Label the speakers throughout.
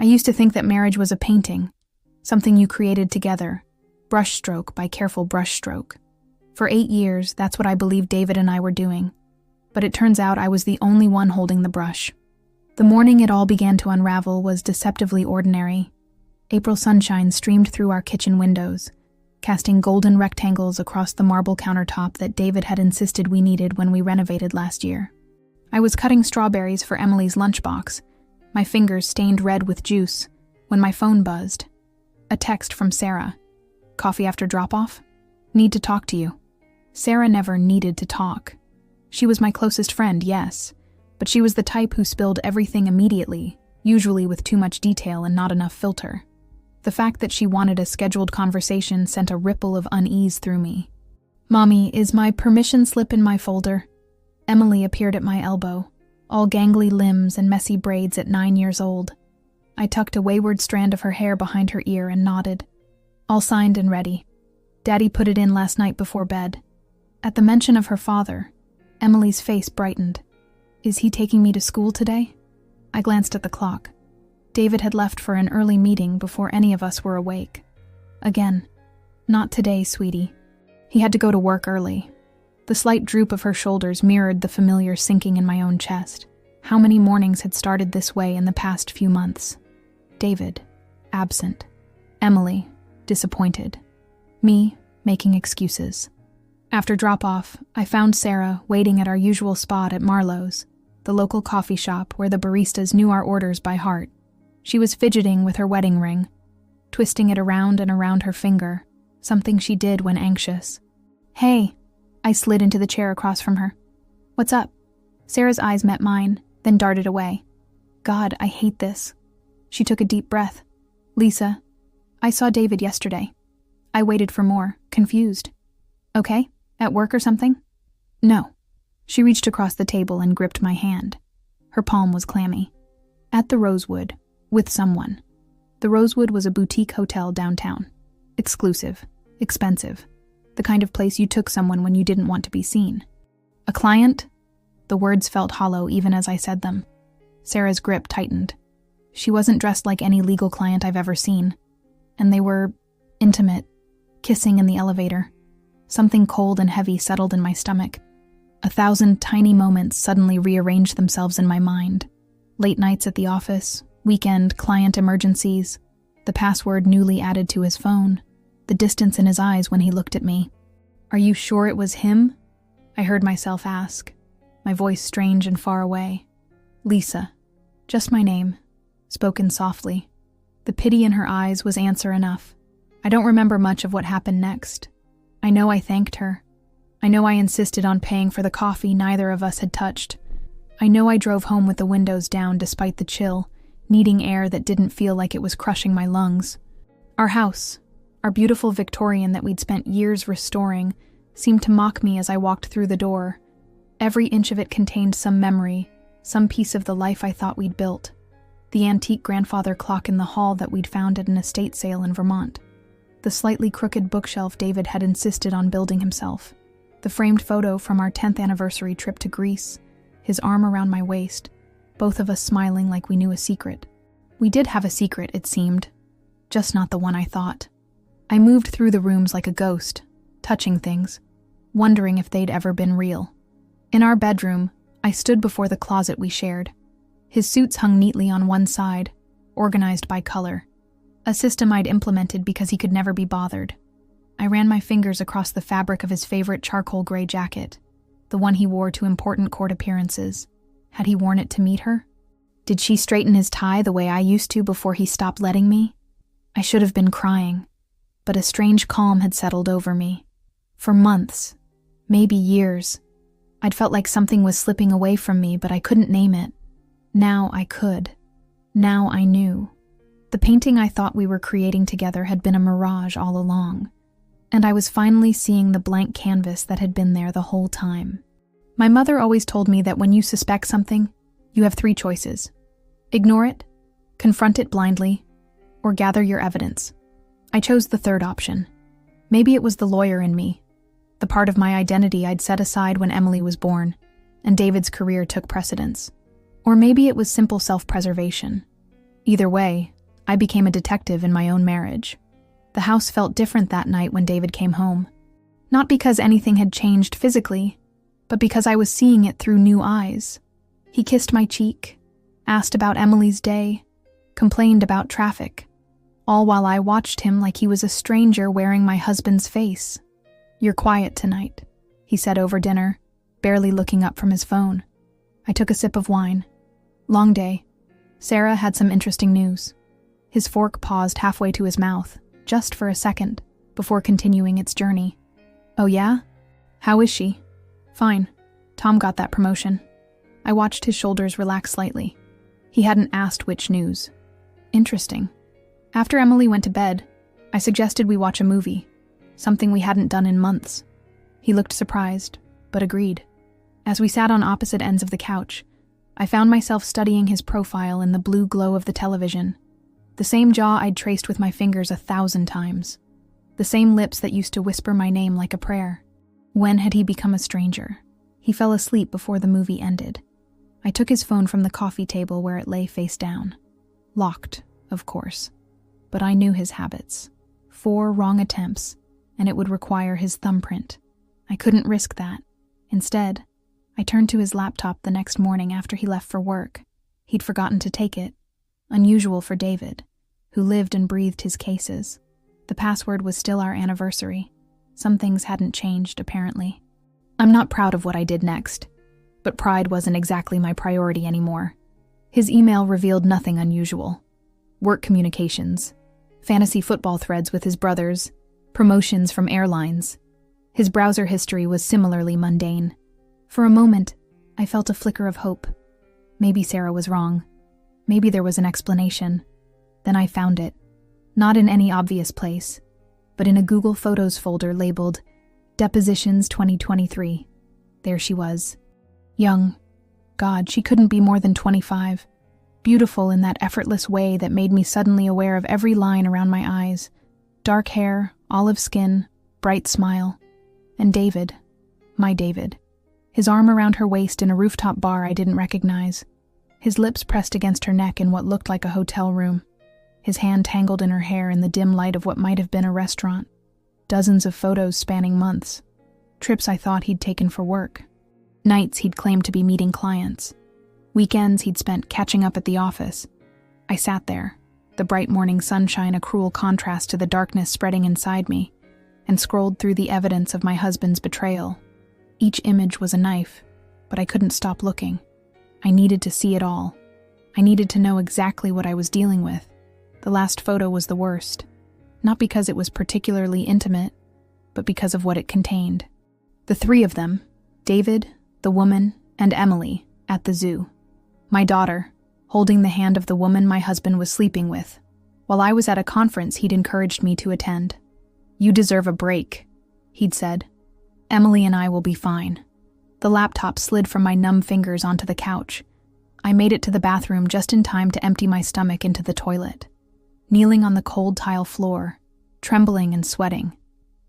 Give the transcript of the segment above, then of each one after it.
Speaker 1: I used to think that marriage was a painting, something you created together, brushstroke by careful brushstroke. For 8 years, that's what I believed David and I were doing. But it turns out I was the only one holding the brush. The morning it all began to unravel was deceptively ordinary. April sunshine streamed through our kitchen windows, casting golden rectangles across the marble countertop that David had insisted we needed when we renovated last year. I was cutting strawberries for Emily's lunchbox, my fingers stained red with juice, when my phone buzzed. A text from Sarah. Coffee after drop-off? Need to talk to you. Sarah never needed to talk. She was my closest friend, yes, but she was the type who spilled everything immediately, usually with too much detail and not enough filter. The fact that she wanted a scheduled conversation sent a ripple of unease through me. Mommy, is my permission slip in my folder? Emily appeared at my elbow, all gangly limbs and messy braids at 9 years old. I tucked a wayward strand of her hair behind her ear and nodded. All signed and ready. Daddy put it in last night before bed. At the mention of her father, Emily's face brightened. Is he taking me to school today? I glanced at the clock. David had left for an early meeting before any of us were awake. Again, not today, sweetie. He had to go to work early. The slight droop of her shoulders mirrored the familiar sinking in my own chest. How many mornings had started this way in the past few months? David, absent. Emily, disappointed. Me, making excuses. After drop-off, I found Sarah waiting at our usual spot at Marlowe's, the local coffee shop where the baristas knew our orders by heart. She was fidgeting with her wedding ring, twisting it around and around her finger, something she did when anxious. Hey, I slid into the chair across from her. What's up? Sarah's eyes met mine, then darted away. God, I hate this. She took a deep breath. Lisa, I saw David yesterday. I waited for more, confused. Okay, at work or something? No. She reached across the table and gripped my hand. Her palm was clammy. At the Rosewood, with someone. The Rosewood was a boutique hotel downtown. Exclusive, expensive, the kind of place you took someone when you didn't want to be seen. A client? The words felt hollow even as I said them. Sarah's grip tightened. She wasn't dressed like any legal client I've ever seen. And they were intimate, kissing in the elevator. Something cold and heavy settled in my stomach. 1,000 tiny moments suddenly rearranged themselves in my mind. Late nights at the office, weekend client emergencies, the password newly added to his phone, the distance in his eyes when he looked at me. Are you sure it was him? I heard myself ask, my voice strange and far away. Lisa, just my name, spoken softly. The pity in her eyes was answer enough. I don't remember much of what happened next. I know I thanked her. I know I insisted on paying for the coffee neither of us had touched. I know I drove home with the windows down despite the chill, needing air that didn't feel like it was crushing my lungs. Our house, our beautiful Victorian that we'd spent years restoring, seemed to mock me as I walked through the door. Every inch of it contained some memory, some piece of the life I thought we'd built. The antique grandfather clock in the hall that we'd found at an estate sale in Vermont. The slightly crooked bookshelf David had insisted on building himself. The framed photo from our 10th anniversary trip to Greece, his arm around my waist, both of us smiling like we knew a secret. We did have a secret, it seemed, just not the one I thought. I moved through the rooms like a ghost, touching things, wondering if they'd ever been real. In our bedroom, I stood before the closet we shared. His suits hung neatly on one side, organized by color, a system I'd implemented because he could never be bothered. I ran my fingers across the fabric of his favorite charcoal gray jacket, the one he wore to important court appearances. Had he worn it to meet her? Did she straighten his tie the way I used to before he stopped letting me? I should have been crying, but a strange calm had settled over me. For months, maybe years, I'd felt like something was slipping away from me, but I couldn't name it. Now I could. Now I knew. The painting I thought we were creating together had been a mirage all along, and I was finally seeing the blank canvas that had been there the whole time. My mother always told me that when you suspect something, you have 3 choices. Ignore it, confront it blindly, or gather your evidence. I chose the third option. Maybe it was the lawyer in me, the part of my identity I'd set aside when Emily was born, and David's career took precedence. Or maybe it was simple self-preservation. Either way, I became a detective in my own marriage. The house felt different that night when David came home. Not because anything had changed physically, but because I was seeing it through new eyes. He kissed my cheek, asked about Emily's day, complained about traffic, all while I watched him like he was a stranger wearing my husband's face. "You're quiet tonight," he said over dinner, barely looking up from his phone. I took a sip of wine. Long day. Sarah had some interesting news. His fork paused halfway to his mouth, just for a second, before continuing its journey. "Oh yeah? How is she?" "Fine. Tom got that promotion." I watched his shoulders relax slightly. He hadn't asked which news. Interesting. After Emily went to bed, I suggested we watch a movie, something we hadn't done in months. He looked surprised, but agreed. As we sat on opposite ends of the couch, I found myself studying his profile in the blue glow of the television. The same jaw I'd traced with my fingers 1,000 times. The same lips that used to whisper my name like a prayer. When had he become a stranger? He fell asleep before the movie ended. I took his phone from the coffee table where it lay face down. Locked, of course. But I knew his habits. 4 wrong attempts, and it would require his thumbprint. I couldn't risk that. Instead, I turned to his laptop the next morning after he left for work. He'd forgotten to take it. Unusual for David, who lived and breathed his cases. The password was still our anniversary. Some things hadn't changed, apparently. I'm not proud of what I did next, but pride wasn't exactly my priority anymore. His email revealed nothing unusual. Work communications, fantasy football threads with his brothers, promotions from airlines. His browser history was similarly mundane. For a moment, I felt a flicker of hope. Maybe Sarah was wrong. Maybe there was an explanation. Then I found it. Not in any obvious place, but in a Google Photos folder labeled Depositions 2023. There she was. Young. God, she couldn't be more than 25. Beautiful in that effortless way that made me suddenly aware of every line around my eyes. Dark hair, olive skin, bright smile. And David. My David. His arm around her waist in a rooftop bar I didn't recognize. His lips pressed against her neck in what looked like a hotel room. His hand tangled in her hair in the dim light of what might have been a restaurant. Dozens of photos spanning months. Trips I thought he'd taken for work. Nights he'd claimed to be meeting clients. Weekends he'd spent catching up at the office. I sat there, the bright morning sunshine a cruel contrast to the darkness spreading inside me, and scrolled through the evidence of my husband's betrayal. Each image was a knife, but I couldn't stop looking. I needed to see it all. I needed to know exactly what I was dealing with. The last photo was the worst. Not because it was particularly intimate, but because of what it contained. The 3 of them, David, the woman, and Emily, at the zoo. My daughter, holding the hand of the woman my husband was sleeping with, while I was at a conference he'd encouraged me to attend. "You deserve a break," he'd said. "Emily and I will be fine." The laptop slid from my numb fingers onto the couch. I made it to the bathroom just in time to empty my stomach into the toilet. Kneeling on the cold tile floor, trembling and sweating,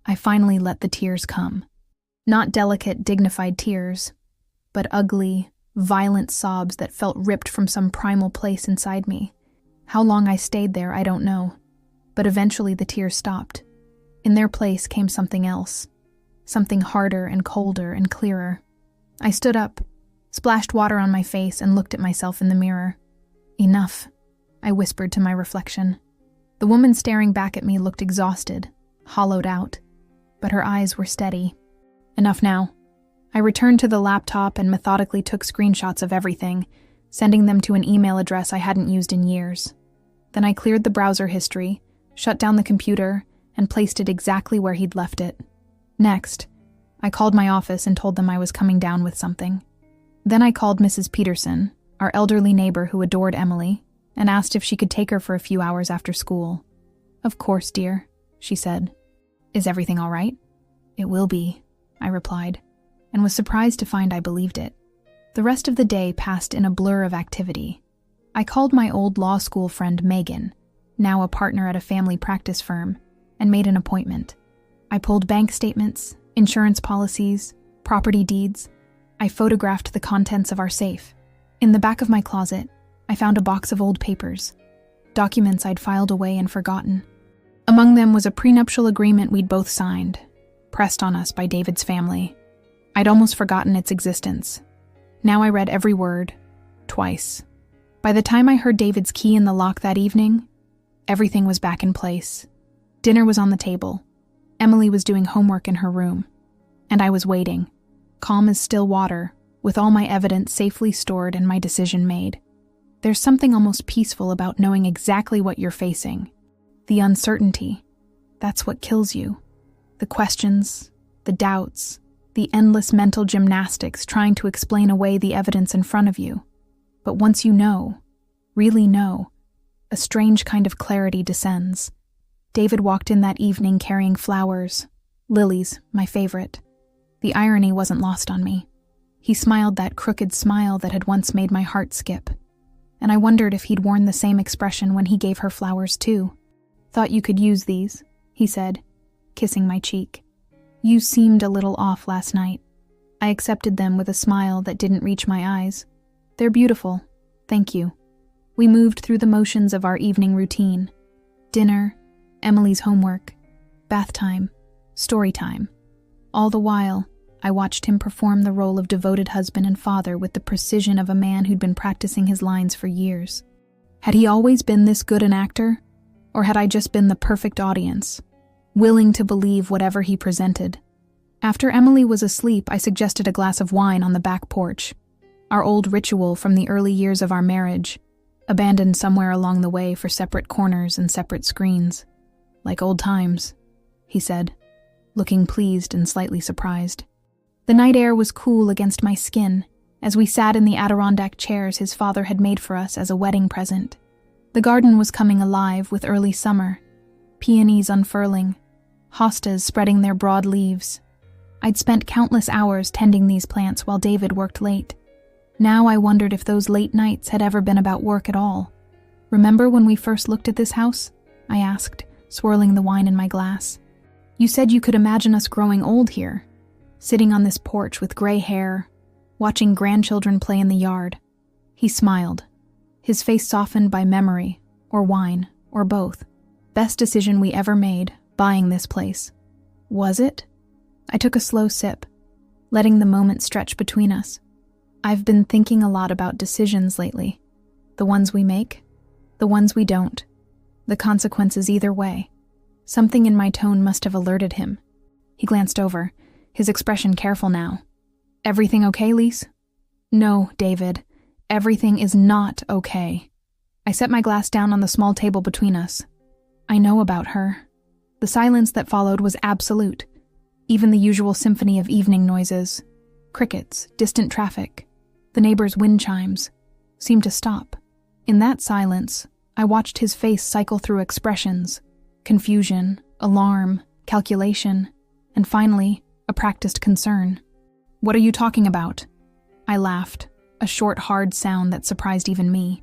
Speaker 1: I finally let the tears come. Not delicate, dignified tears, but ugly, violent sobs that felt ripped from some primal place inside me. How long I stayed there, I don't know, but eventually the tears stopped. In their place came something else, something harder and colder and clearer. I stood up, splashed water on my face, and looked at myself in the mirror. "Enough," I whispered to my reflection. The woman staring back at me looked exhausted, hollowed out, but her eyes were steady. Enough now. I returned to the laptop and methodically took screenshots of everything, sending them to an email address I hadn't used in years. Then I cleared the browser history, shut down the computer, and placed it exactly where he'd left it. Next, I called my office and told them I was coming down with something. Then I called Mrs. Peterson, our elderly neighbor who adored Emily, and asked if she could take her for a few hours after school. "Of course, dear," she said. "Is everything all right?" "It will be," I replied, and was surprised to find I believed it. The rest of the day passed in a blur of activity. I called my old law school friend Megan, now a partner at a family practice firm, and made an appointment. I pulled bank statements, insurance policies, property deeds. I photographed the contents of our safe. In the back of my closet, I found a box of old papers, documents I'd filed away and forgotten. Among them was a prenuptial agreement we'd both signed, pressed on us by David's family. I'd almost forgotten its existence. Now I read every word, twice. By the time I heard David's key in the lock that evening, everything was back in place. Dinner was on the table. Emily was doing homework in her room. And I was waiting, calm as still water, with all my evidence safely stored and my decision made. There's something almost peaceful about knowing exactly what you're facing. The uncertainty. That's what kills you. The questions, the doubts, the endless mental gymnastics trying to explain away the evidence in front of you. But once you know, really know, a strange kind of clarity descends. David walked in that evening carrying flowers, lilies, my favorite. The irony wasn't lost on me. He smiled that crooked smile that had once made my heart skip. And I wondered if he'd worn the same expression when he gave her flowers too. "Thought you could use these," he said, kissing my cheek. "You seemed a little off last night." I accepted them with a smile that didn't reach my eyes. "They're beautiful. Thank you." We moved through the motions of our evening routine. Dinner, Emily's homework, bath time, story time. All the while, I watched him perform the role of devoted husband and father with the precision of a man who'd been practicing his lines for years. Had he always been this good an actor? Or had I just been the perfect audience, willing to believe whatever he presented? After Emily was asleep, I suggested a glass of wine on the back porch, our old ritual from the early years of our marriage, abandoned somewhere along the way for separate corners and separate screens. "Like old times," he said, looking pleased and slightly surprised. The night air was cool against my skin as we sat in the Adirondack chairs his father had made for us as a wedding present. The garden was coming alive with early summer, peonies unfurling, hostas spreading their broad leaves. I'd spent countless hours tending these plants while David worked late. Now I wondered if those late nights had ever been about work at all. "Remember when we first looked at this house?" I asked, swirling the wine in my glass. "You said you could imagine us growing old here, sitting on this porch with gray hair, watching grandchildren play in the yard." He smiled, his face softened by memory, or wine, or both. "Best decision we ever made, buying this place." "Was it?" I took a slow sip, letting the moment stretch between us. "I've been thinking a lot about decisions lately. The ones we make, the ones we don't, the consequences either way." Something in my tone must have alerted him. He glanced over, his expression careful now. "Everything okay, Lise?" "No, David. Everything is not okay." I set my glass down on the small table between us. "I know about her." The silence that followed was absolute. Even the usual symphony of evening noises, crickets, distant traffic, the neighbors' wind chimes, seemed to stop. In that silence, I watched his face cycle through expressions: confusion, alarm, calculation, and finally, a practiced concern. "What are you talking about?" I laughed, a short, hard sound that surprised even me.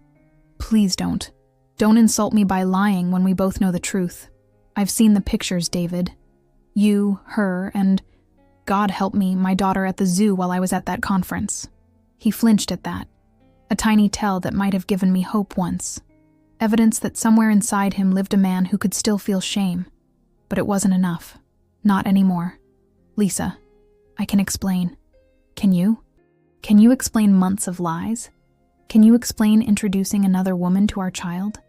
Speaker 1: "Please don't. Don't insult me by lying when we both know the truth. I've seen the pictures, David. You, her, and, God help me, my daughter at the zoo while I was at that conference." He flinched at that, a tiny tell that might have given me hope once. Evidence that somewhere inside him lived a man who could still feel shame. But it wasn't enough. Not anymore. "Lisa, I can explain." "Can you? Can you explain months of lies? Can you explain introducing another woman to our child?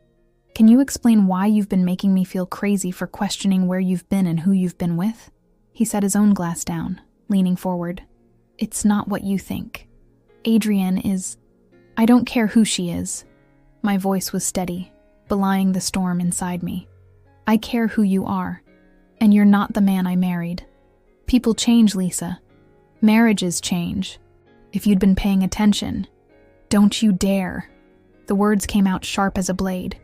Speaker 1: Can you explain why you've been making me feel crazy for questioning where you've been and who you've been with?" He set his own glass down, leaning forward. "It's not what you think. Adrienne is... I don't care who she is." My voice was steady, belying the storm inside me. "I care who you are, and you're not the man I married. People change, Lisa. Marriages change. If you'd been paying attention, don't you dare." The words came out sharp as a blade.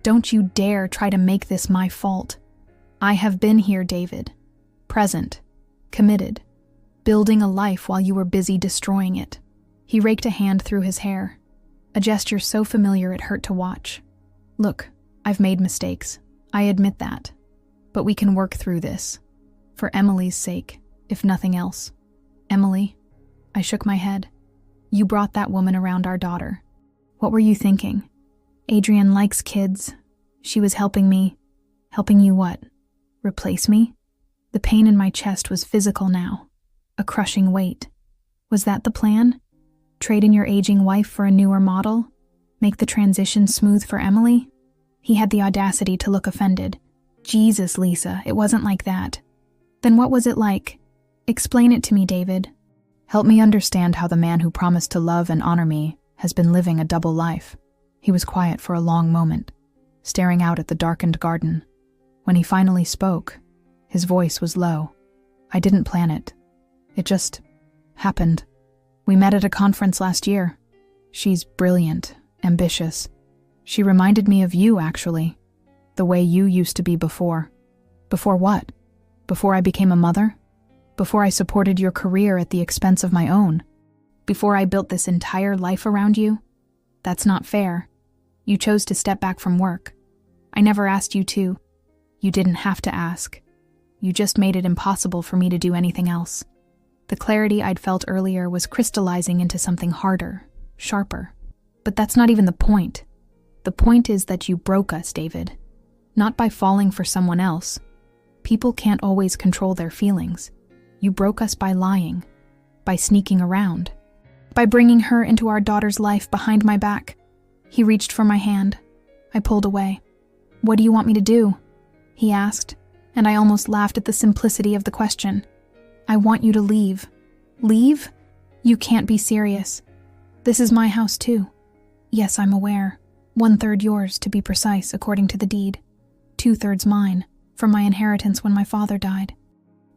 Speaker 1: "Don't you dare try to make this my fault. I have been here, David. Present, committed, building a life while you were busy destroying it." He raked a hand through his hair, a gesture so familiar it hurt to watch. "Look, I've made mistakes. I admit that. But we can work through this. For Emily's sake, if nothing else." "Emily?" I shook my head. "You brought that woman around our daughter. What were you thinking?" Adrian likes kids. She was helping me. Helping you what? Replace me? The pain in my chest was physical now. A crushing weight. Was that the plan? Trade in your aging wife for a newer model? Make the transition smooth for Emily? He had the audacity to look offended. Jesus, Lisa, it wasn't like that. Then what was it like? Explain it to me, David.
Speaker 2: Help me understand how the man who promised to love and honor me has been living a double life. He was quiet for a long moment, staring out at the darkened garden. When he finally spoke, his voice was low. I didn't plan it. It just happened. We met at a conference last year. She's brilliant, ambitious. She reminded me of you, actually. The way you used to be before. Before what? Before I became a mother? Before I supported your career at the expense of my own? Before I built this entire life around you? That's not fair. You chose to step back from work. I never asked you to. You didn't have to ask. You just made it impossible for me to do anything else. The clarity I'd felt earlier was crystallizing into something harder, sharper. But that's not even the point. The point is that you broke us, David. Not by falling for someone else. People can't always control their feelings. You broke us by lying, by sneaking around, by bringing her into our daughter's life behind my back. He reached for my hand. I pulled away. What do you want me to do? He asked, and I almost laughed at the simplicity of the question. I want you to leave. Leave? You can't be serious. This is my house too. Yes, I'm aware. 1/3 yours, to be precise, according to the deed. 2/3 mine, from my inheritance when my father died.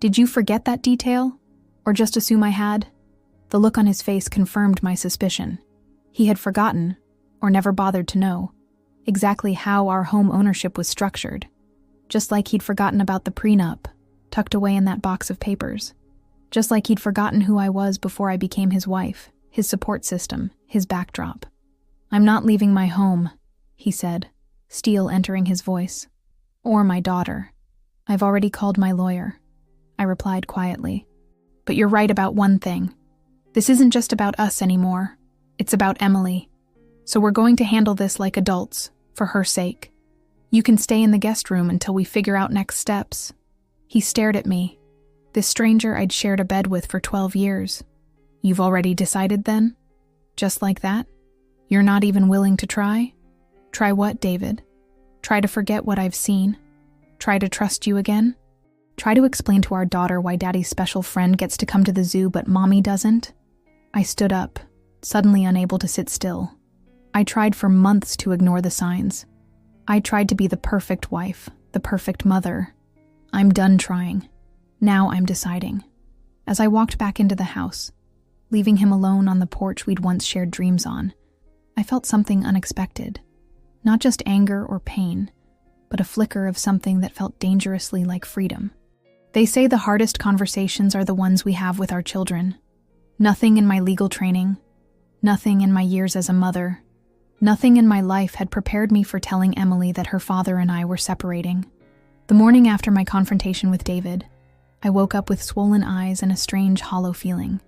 Speaker 2: Did you forget that detail? Or just assume I had? The look on his face confirmed my suspicion. He had forgotten, or never bothered to know, exactly how our home ownership was structured. Just like he'd forgotten about the prenup, tucked away in that box of papers. Just like he'd forgotten who I was before I became his wife, his support system, his backdrop. I'm not leaving my home, he said, steel entering his voice. Or my daughter. I've already called my lawyer, I replied quietly. But you're right about one thing. This isn't just about us anymore. It's about Emily. So we're going to handle this like adults, for her sake. You can stay in the guest room until we figure out next steps. He stared at me. This stranger I'd shared a bed with for 12 years. You've already decided then? Just like that? You're not even willing to try? Try what, David? Try to forget what I've seen? Try to trust you again? Try to explain to our daughter why Daddy's special friend gets to come to the zoo but Mommy doesn't? I stood up, suddenly unable to sit still. I tried for months to ignore the signs. I tried to be the perfect wife, the perfect mother. I'm done trying. Now I'm deciding. As I walked back into the house, leaving him alone on the porch we'd once shared dreams on, I felt something unexpected. Not just anger or pain, but a flicker of something that felt dangerously like freedom. They say the hardest conversations are the ones we have with our children. Nothing in my legal training, nothing in my years as a mother, nothing in my life had prepared me for telling Emily that her father and I were separating. The morning after my confrontation with David, I woke up with swollen eyes and a strange, hollow feeling,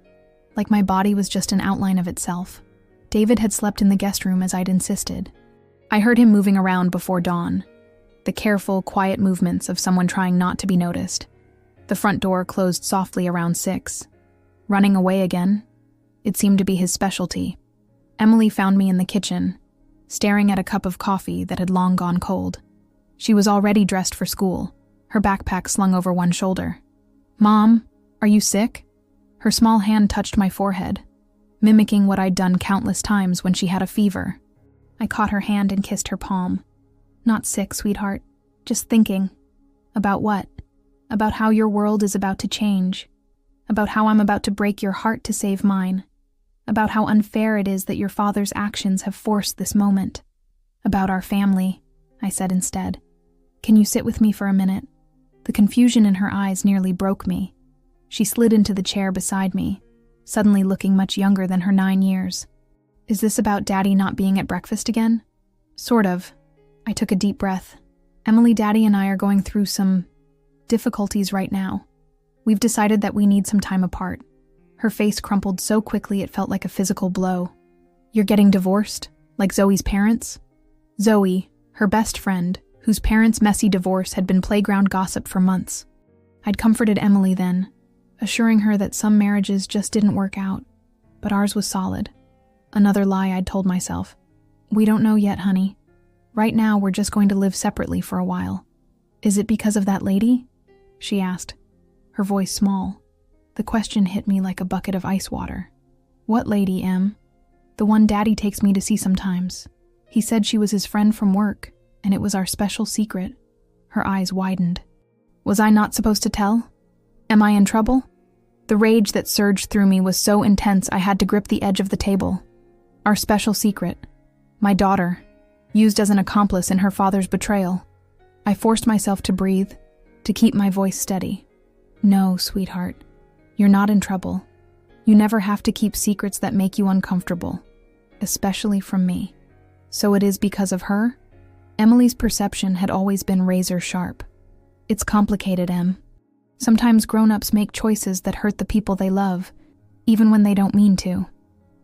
Speaker 2: like my body was just an outline of itself. David had slept in the guest room as I'd insisted. I heard him moving around before dawn, the careful, quiet movements of someone trying not to be noticed. The front door closed softly around 6. Running away again? It seemed to be his specialty. Emily found me in the kitchen, staring at a cup of coffee that had long gone cold. She was already dressed for school, her backpack slung over one shoulder. Mom, are you sick? Her small hand touched my forehead, mimicking what I'd done countless times when she had a fever. I caught her hand and kissed her palm. Not sick, sweetheart. Just thinking. About what? About how your world is about to change. About how I'm about to break your heart to save mine. About how unfair it is that your father's actions have forced this moment. About our family, I said instead. Can you sit with me for a minute? The confusion in her eyes nearly broke me. She slid into the chair beside me, suddenly looking much younger than her 9 years. Is this about Daddy not being at breakfast again? Sort of. I took a deep breath. Emily, Daddy, and I are going through some difficulties right now. We've decided that we need some time apart. Her face crumpled so quickly it felt like a physical blow. You're getting divorced? Like Zoe's parents?
Speaker 1: Zoe, her best friend, whose parents' messy divorce had been playground gossip for months. I'd comforted Emily then, assuring her that some marriages just didn't work out, but ours was solid. Another lie I'd told myself. We don't know yet, honey. Right now, we're just going to live separately for a while. Is it because of that lady? She asked, her voice small. The question hit me like a bucket of ice water. What lady, Em? The one Daddy takes me to see sometimes. He said she was his friend from work, and it was our special secret. Her eyes widened. Was I not supposed to tell? Am I in trouble? The rage that surged through me was so intense I had to grip the edge of the table. Our special secret. My daughter, used as an accomplice in her father's betrayal. I forced myself to breathe, to keep my voice steady. No, sweetheart, you're not in trouble. You never have to keep secrets that make you uncomfortable, especially from me. So it is because of her? Emily's perception had always been razor sharp. It's complicated, Em. Sometimes grown-ups make choices that hurt the people they love, even when they don't mean to.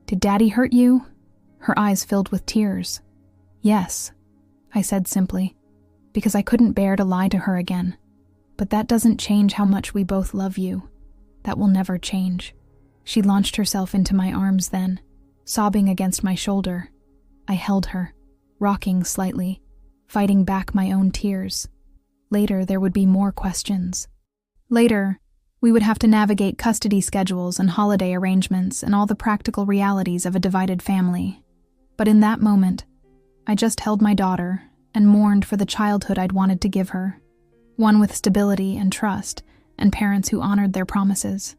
Speaker 1: Did Daddy hurt you? Her eyes filled with tears. Yes, I said simply, because I couldn't bear to lie to her again. But that doesn't change how much we both love you. That will never change. She launched herself into my arms then, sobbing against my shoulder. I held her, rocking slightly, fighting back my own tears. Later, there would be more questions. Later, we would have to navigate custody schedules and holiday arrangements and all the practical realities of a divided family. But in that moment, I just held my daughter and mourned for the childhood I'd wanted to give her. One with stability and trust, and parents who honored their promises.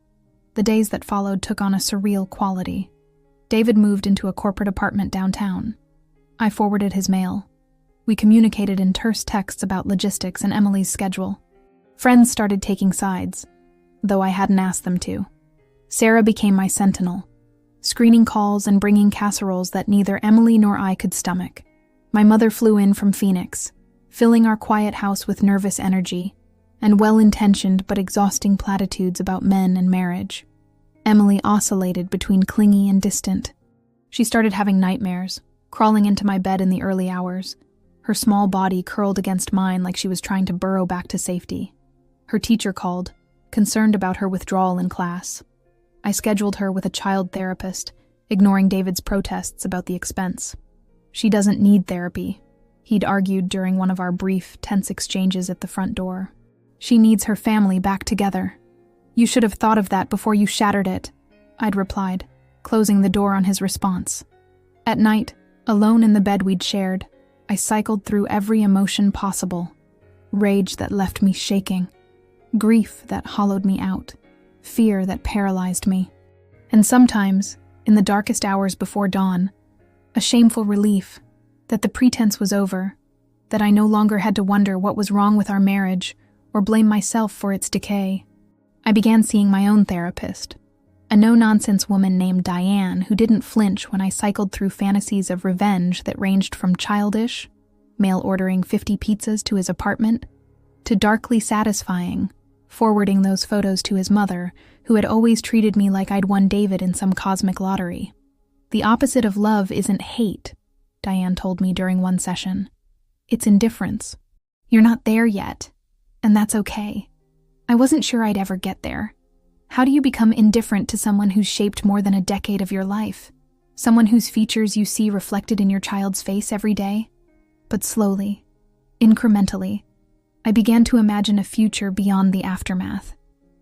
Speaker 1: The days that followed took on a surreal quality. David moved into a corporate apartment downtown. I forwarded his mail. We communicated in terse texts about logistics and Emily's schedule. Friends started taking sides, though I hadn't asked them to. Sarah became my sentinel, screening calls and bringing casseroles that neither Emily nor I could stomach. My mother flew in from Phoenix, filling our quiet house with nervous energy and well-intentioned but exhausting platitudes about men and marriage. Emily oscillated between clingy and distant. She started having nightmares, crawling into my bed in the early hours, her small body curled against mine like she was trying to burrow back to safety. Her teacher called, concerned about her withdrawal in class. I scheduled her with a child therapist, ignoring David's protests about the expense. She doesn't need therapy, he'd argued during one of our brief, tense exchanges at the front door. She needs her family back together. You should have thought of that before you shattered it, I'd replied, closing the door on his response. At night, alone in the bed we'd shared, I cycled through every emotion possible. Rage that left me shaking. Grief that hollowed me out. Fear that paralyzed me. And sometimes, in the darkest hours before dawn, a shameful relief that the pretense was over, that I no longer had to wonder what was wrong with our marriage or blame myself for its decay. I began seeing my own therapist, a no-nonsense woman named Diane who didn't flinch when I cycled through fantasies of revenge that ranged from childish, mail ordering 50 pizzas to his apartment, to darkly satisfying, forwarding those photos to his mother, who had always treated me like I'd won David in some cosmic lottery. The opposite of love isn't hate, Diane told me during one session. It's indifference. You're not there yet, and that's okay. I wasn't sure I'd ever get there. How do you become indifferent to someone who's shaped more than a decade of your life? Someone whose features you see reflected in your child's face every day? But slowly, incrementally, I began to imagine a future beyond the aftermath.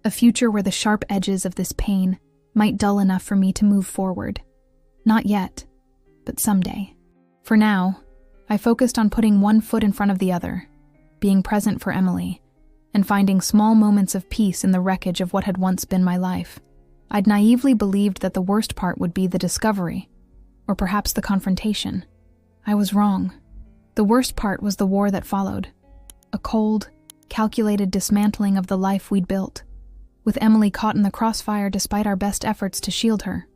Speaker 1: A future where the sharp edges of this pain might dull enough for me to move forward. Not yet, but someday. For now, I focused on putting one foot in front of the other, being present for Emily, and finding small moments of peace in the wreckage of what had once been my life. I'd naively believed that the worst part would be the discovery, or perhaps the confrontation. I was wrong. The worst part was the war that followed. A cold, calculated dismantling of the life we'd built, with Emily caught in the crossfire despite our best efforts to shield her.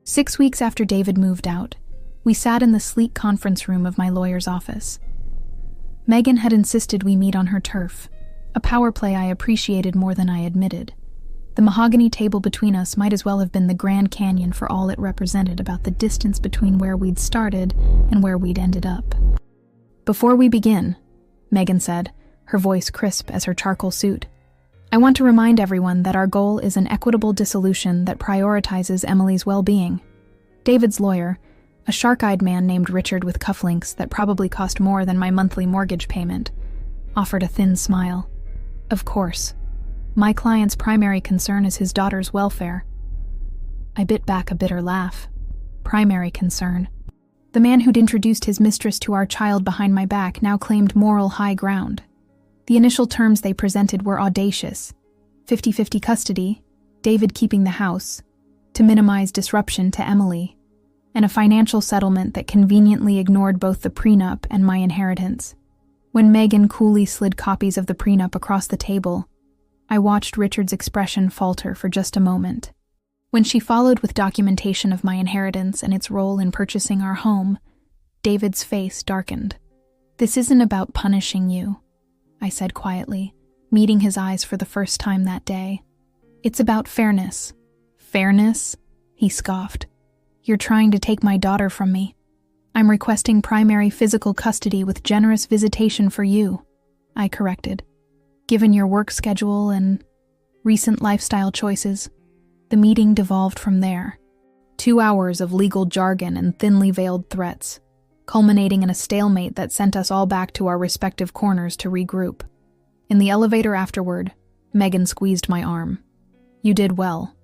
Speaker 1: 6 weeks after David moved out, we sat in the sleek conference room of my lawyer's office. Megan had insisted we meet on her turf, a power play I appreciated more than I admitted. The mahogany table between us might as well have been the Grand Canyon for all it represented about the distance between where we'd started and where we'd ended up. Before we begin, Megan said, her voice crisp as her charcoal suit, I want to remind everyone that our goal is an equitable dissolution that prioritizes Emily's well-being. David's lawyer, a shark-eyed man named Richard with cufflinks that probably cost more than my monthly mortgage payment, offered a thin smile. Of course. My client's primary concern is his daughter's welfare. I bit back a bitter laugh. Primary concern. The man who'd introduced his mistress to our child behind my back now claimed moral high ground. The initial terms they presented were audacious. 50-50 custody, David keeping the house, to minimize disruption to Emily, and a financial settlement that conveniently ignored both the prenup and my inheritance. When Megan coolly slid copies of the prenup across the table, I watched Richard's expression falter for just a moment. When she followed with documentation of my inheritance and its role in purchasing our home, David's face darkened. This isn't about punishing you, I said quietly, meeting his eyes for the first time that day. It's about fairness. Fairness? He scoffed. You're trying to take my daughter from me. I'm requesting primary physical custody with generous visitation for you, I corrected. Given your work schedule and recent lifestyle choices, the meeting devolved from there. 2 hours of legal jargon and thinly veiled threats, culminating in a stalemate that sent us all back to our respective corners to regroup. In the elevator afterward, Megan squeezed my arm. You did well.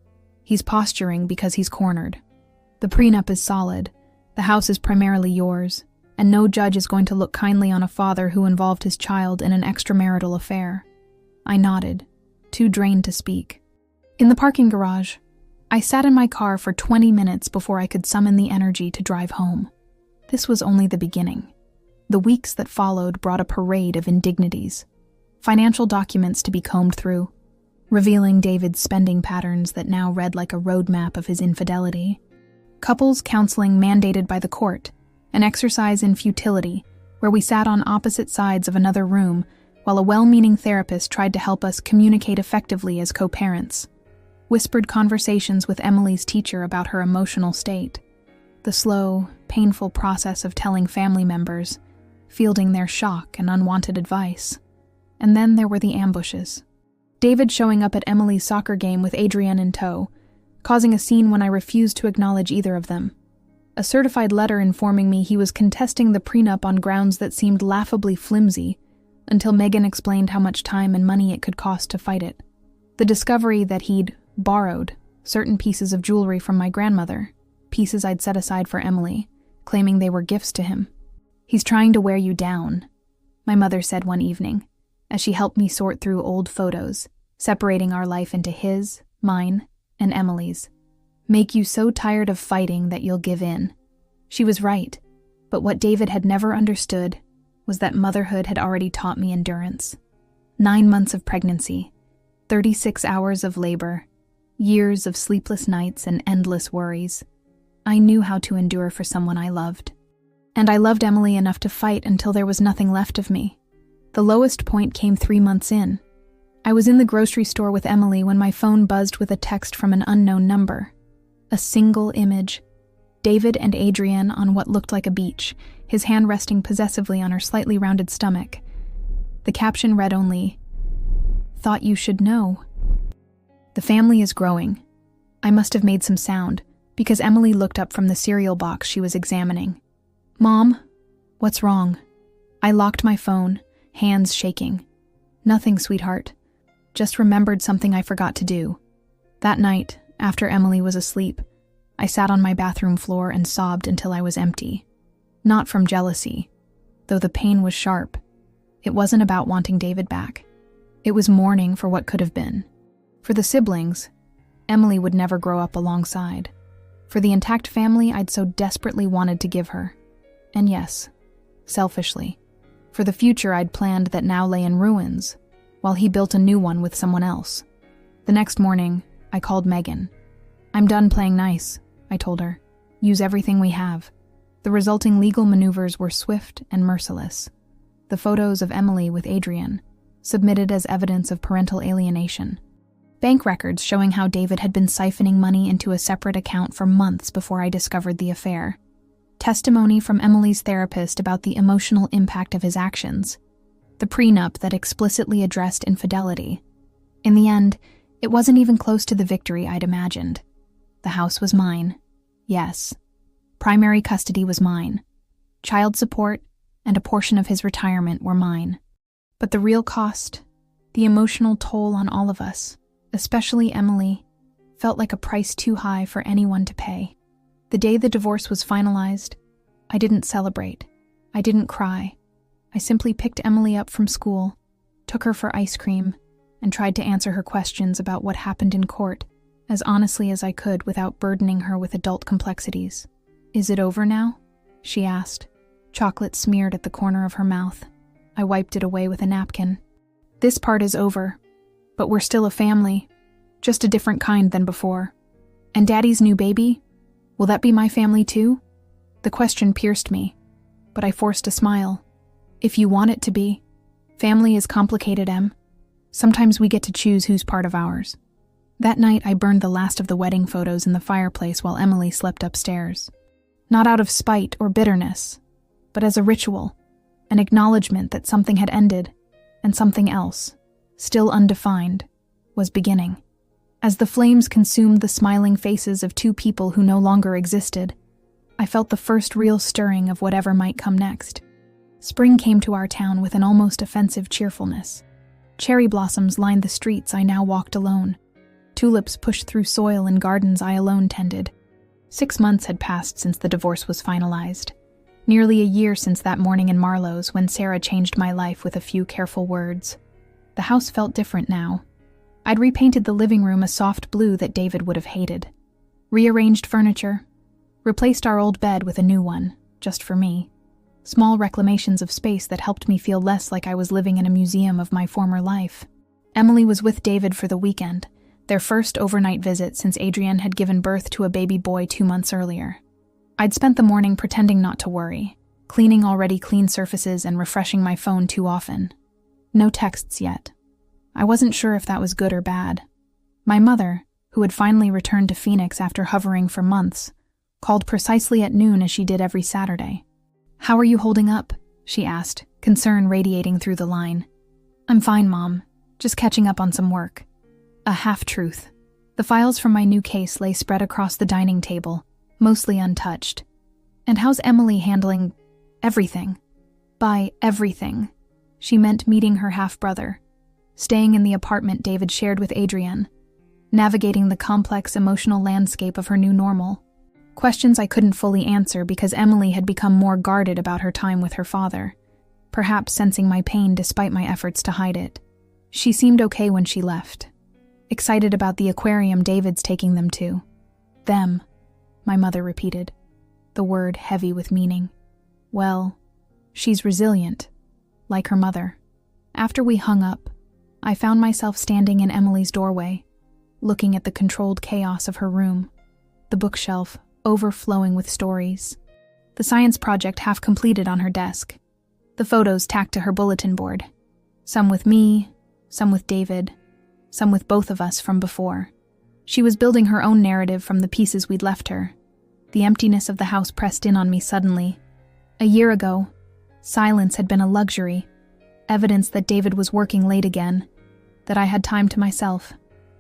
Speaker 1: He's posturing because he's cornered. The prenup is solid. The house is primarily yours, and no judge is going to look kindly on a father who involved his child in an extramarital affair. I nodded, too drained to speak. In the parking garage, I sat in my car for 20 minutes before I could summon the energy to drive home. This was only the beginning. The weeks that followed brought a parade of indignities. Financial documents to be combed through, revealing David's spending patterns that now read like a roadmap of his infidelity. Couples counseling mandated by the court, an exercise in futility, where we sat on opposite sides of another room while a well-meaning therapist tried to help us communicate effectively as co-parents. Whispered conversations with Emily's teacher about her emotional state. The slow, painful process of telling family members, fielding their shock and unwanted advice. And then there were the ambushes. David showing up at Emily's soccer game with Adrienne in tow, causing a scene when I refused to acknowledge either of them. A certified letter informing me he was contesting the prenup on grounds that seemed laughably flimsy, until Megan explained how much time and money it could cost to fight it. The discovery that he'd borrowed certain pieces of jewelry from my grandmother, pieces I'd set aside for Emily, claiming they were gifts to him. He's trying to wear you down, my mother said one evening, as she helped me sort through old photos, separating our life into his, mine, and Emily's. Make you so tired of fighting that you'll give in. She was right, but what David had never understood was that motherhood had already taught me endurance. 9 months of pregnancy, 36 hours of labor, years of sleepless nights and endless worries. I knew how to endure for someone I loved. And I loved Emily enough to fight until there was nothing left of me. The lowest point came 3 months in. I was in the grocery store with Emily when my phone buzzed with a text from an unknown number. A single image. David and Adrienne on what looked like a beach, his hand resting possessively on her slightly rounded stomach. The caption read only, "Thought you should know." The family is growing. I must have made some sound, because Emily looked up from the cereal box she was examining. "Mom, what's wrong?" I locked my phone, hands shaking. "Nothing, sweetheart. Just remembered something I forgot to do." That night, after Emily was asleep, I sat on my bathroom floor and sobbed until I was empty. Not from jealousy, though the pain was sharp. It wasn't about wanting David back. It was mourning for what could have been. For the siblings, Emily would never grow up alongside. For the intact family I'd so desperately wanted to give her. And yes, selfishly, for the future I'd planned that now lay in ruins, while he built a new one with someone else. The next morning, I called Megan. "I'm done playing nice," I told her. "Use everything we have." The resulting legal maneuvers were swift and merciless. The photos of Emily with Adrienne, submitted as evidence of parental alienation. Bank records showing how David had been siphoning money into a separate account for months before I discovered the affair. testimony from Emily's therapist about the emotional impact of his actions, the prenup that explicitly addressed infidelity. In the end, it wasn't even close to the victory I'd imagined. The house was mine. Yes. Primary custody was mine. Child support and a portion of his retirement were mine. But the real cost, the emotional toll on all of us, especially Emily, felt like a price too high for anyone to pay. The day the divorce was finalized, I didn't celebrate. I didn't cry. I simply picked Emily up from school, took her for ice cream, and tried to answer her questions about what happened in court as honestly as I could without burdening her with adult complexities. "Is it over now?" she asked, chocolate smeared at the corner of her mouth. I wiped it away with a napkin. "This part is over, but we're still a family, just a different kind than before. And Daddy's new baby? Will that be my family too?" The question pierced me, but I forced a smile. "If you want it to be. Family is complicated, Em. Sometimes we get to choose who's part of ours." That night, I burned the last of the wedding photos in the fireplace while Emily slept upstairs. Not out of spite or bitterness, but as a ritual, an acknowledgement that something had ended, and something else, still undefined, was beginning. As the flames consumed the smiling faces of two people who no longer existed, I felt the first real stirring of whatever might come next. Spring came to our town with an almost offensive cheerfulness. Cherry blossoms lined the streets I now walked alone. Tulips pushed through soil in gardens I alone tended. 6 months had passed since the divorce was finalized. Nearly a year since that morning in Marlowe's when Sarah changed my life with a few careful words. The house felt different now. I'd repainted the living room a soft blue that David would have hated. Rearranged furniture. Replaced our old bed with a new one, just for me. Small reclamations of space that helped me feel less like I was living in a museum of my former life. Emily was with David for the weekend, their first overnight visit since Adrienne had given birth to a baby boy 2 months earlier. I'd spent the morning pretending not to worry, cleaning already clean surfaces and refreshing my phone too often. No texts yet. I wasn't sure if that was good or bad. My mother, who had finally returned to Phoenix after hovering for months, called precisely at noon as she did every Saturday. "How are you holding up?" she asked, concern radiating through the line. "I'm fine, Mom. Just catching up on some work." A half-truth. The files from my new case lay spread across the dining table, mostly untouched. "And how's Emily handling everything?" By everything, she meant meeting her half-brother, staying in the apartment David shared with Adrienne, navigating the complex emotional landscape of her new normal. Questions I couldn't fully answer because Emily had become more guarded about her time with her father, perhaps sensing my pain despite my efforts to hide it. She seemed okay when she left. Excited about the aquarium David's taking them to. "Them," my mother repeated, the word heavy with meaning. Well, she's resilient, like her mother. After we hung up, I found myself standing in Emily's doorway, looking at the controlled chaos of her room, the bookshelf overflowing with stories, the science project half completed on her desk, the photos tacked to her bulletin board, some with me, some with David, some with both of us from before. She was building her own narrative from the pieces we'd left her. The emptiness of the house pressed in on me suddenly. A year ago, silence had been a luxury, evidence that David was working late again, that I had time to myself.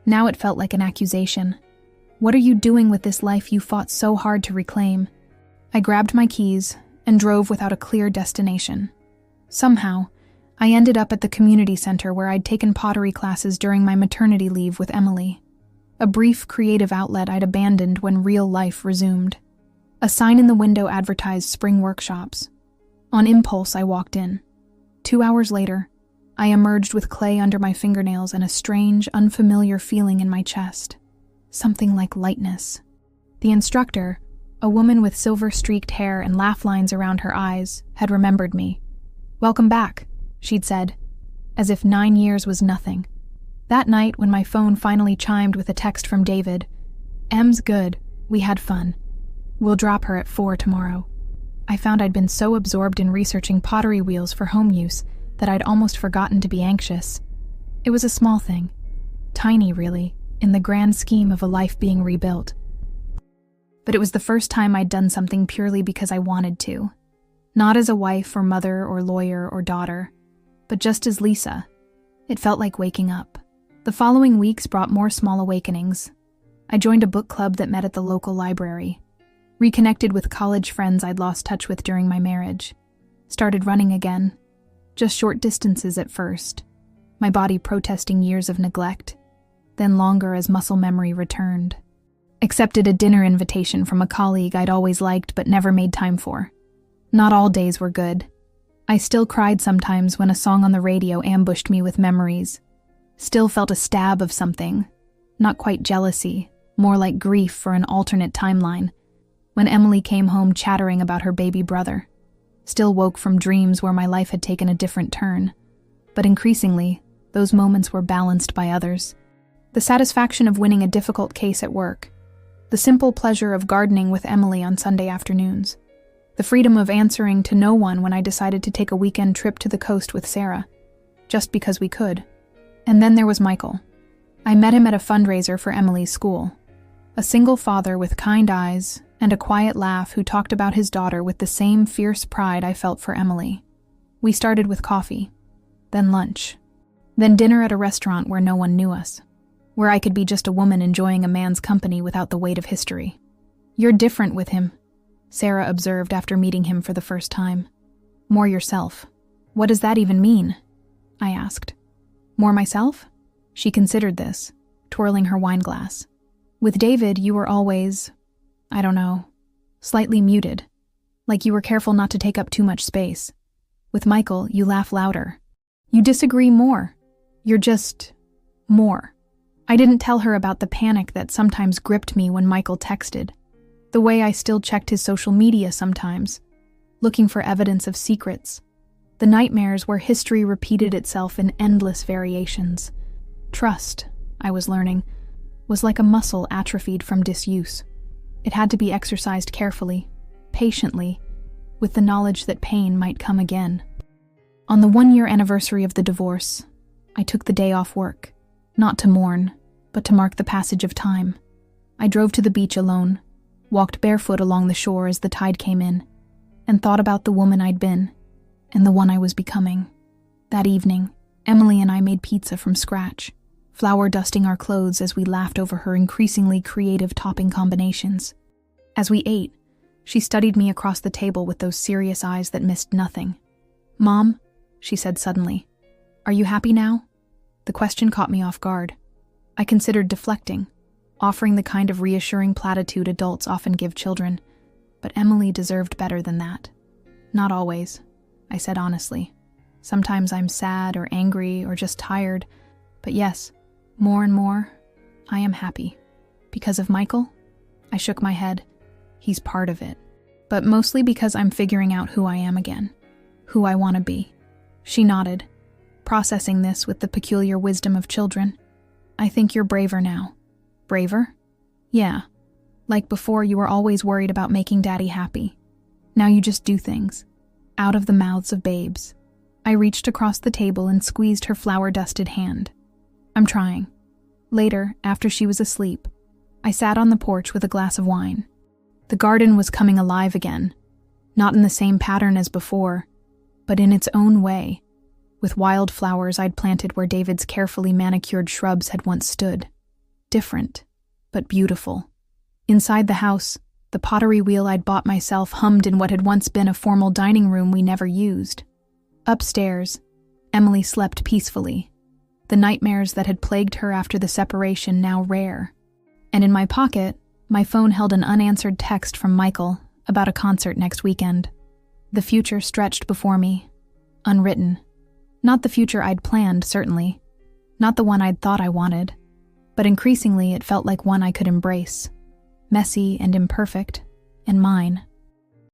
Speaker 1: Now it felt like an accusation. "What are you doing with this life you fought so hard to reclaim?" I grabbed my keys and drove without a clear destination. Somehow, I ended up at the community center where I'd taken pottery classes during my maternity leave with Emily. A brief creative outlet I'd abandoned when real life resumed. A sign in the window advertised spring workshops. On impulse, I walked in. 2 hours later, I emerged with clay under my fingernails and a strange, unfamiliar feeling in my chest. Something like lightness. The instructor, a woman with silver-streaked hair and laugh lines around her eyes, had remembered me. "Welcome back," she'd said, as if 9 years was nothing. That night, when my phone finally chimed with a text from David, "Em's good. We had fun. We'll drop her at 4 tomorrow." I found I'd been so absorbed in researching pottery wheels for home use that I'd almost forgotten to be anxious. It was a small thing. Tiny, really, in the grand scheme of a life being rebuilt. But it was the first time I'd done something purely because I wanted to. Not as a wife or mother or lawyer or daughter, but just as Lisa. It felt like waking up. The following weeks brought more small awakenings. I joined a book club that met at the local library. Reconnected with college friends I'd lost touch with during my marriage. Started running again. Just short distances at first. My body protesting years of neglect. Then longer as muscle memory returned. Accepted a dinner invitation from a colleague I'd always liked but never made time for. Not all days were good. I still cried sometimes when a song on the radio ambushed me with memories. Still felt a stab of something. Not quite jealousy, more like grief for an alternate timeline. When Emily came home chattering about her baby brother. Still woke from dreams where my life had taken a different turn. But increasingly, those moments were balanced by others. The satisfaction of winning a difficult case at work. The simple pleasure of gardening with Emily on Sunday afternoons. The freedom of answering to no one when I decided to take a weekend trip to the coast with Sarah. Just because we could. And then there was Michael. I met him at a fundraiser for Emily's school. A single father with kind eyes and a quiet laugh who talked about his daughter with the same fierce pride I felt for Emily. We started with coffee. Then lunch. Then dinner at a restaurant where no one knew us. Where I could be just a woman enjoying a man's company without the weight of history. "You're different with him," Sarah observed after meeting him for the first time. "More yourself." "What does that even mean?" I asked. "More myself?" She considered this, twirling her wine glass. "With David, you were always, I don't know, slightly muted. Like you were careful not to take up too much space. With Michael, you laugh louder. You disagree more. You're just more." I didn't tell her about the panic that sometimes gripped me when Michael texted. The way I still checked his social media sometimes, looking for evidence of secrets. The nightmares where history repeated itself in endless variations. Trust, I was learning, was like a muscle atrophied from disuse. It had to be exercised carefully, patiently, with the knowledge that pain might come again. On the 1-year anniversary of the divorce, I took the day off work, not to mourn, but to mark the passage of time. I drove to the beach alone, walked barefoot along the shore as the tide came in, and thought about the woman I'd been, and the one I was becoming. That evening, Emily and I made pizza from scratch, flour dusting our clothes as we laughed over her increasingly creative topping combinations. As we ate, she studied me across the table with those serious eyes that missed nothing. "Mom," she said suddenly, "are you happy now?" The question caught me off guard. I considered deflecting, offering the kind of reassuring platitude adults often give children, but Emily deserved better than that. "Not always," I said honestly. "Sometimes I'm sad or angry or just tired, but yes, more and more, I am happy." "Because of Michael?" I shook my head. "He's part of it, but mostly because I'm figuring out who I am again, who I want to be." She nodded, processing this with the peculiar wisdom of children. "I think you're braver now." "Braver?" "Yeah. Like before, you were always worried about making Daddy happy. Now you just do things. Out of the mouths of babes." I reached across the table and squeezed her flour-dusted hand. "I'm trying." Later, after she was asleep, I sat on the porch with a glass of wine. The garden was coming alive again, not in the same pattern as before, but in its own way, with wild flowers I'd planted where David's carefully manicured shrubs had once stood. Different, but beautiful. Inside the house, the pottery wheel I'd bought myself hummed in what had once been a formal dining room we never used. Upstairs, Emily slept peacefully, the nightmares that had plagued her after the separation now rare. And in my pocket, my phone held an unanswered text from Michael about a concert next weekend. The future stretched before me, unwritten. Not the future I'd planned, certainly. Not the one I'd thought I wanted. But increasingly it felt like one I could embrace. Messy and imperfect, and mine.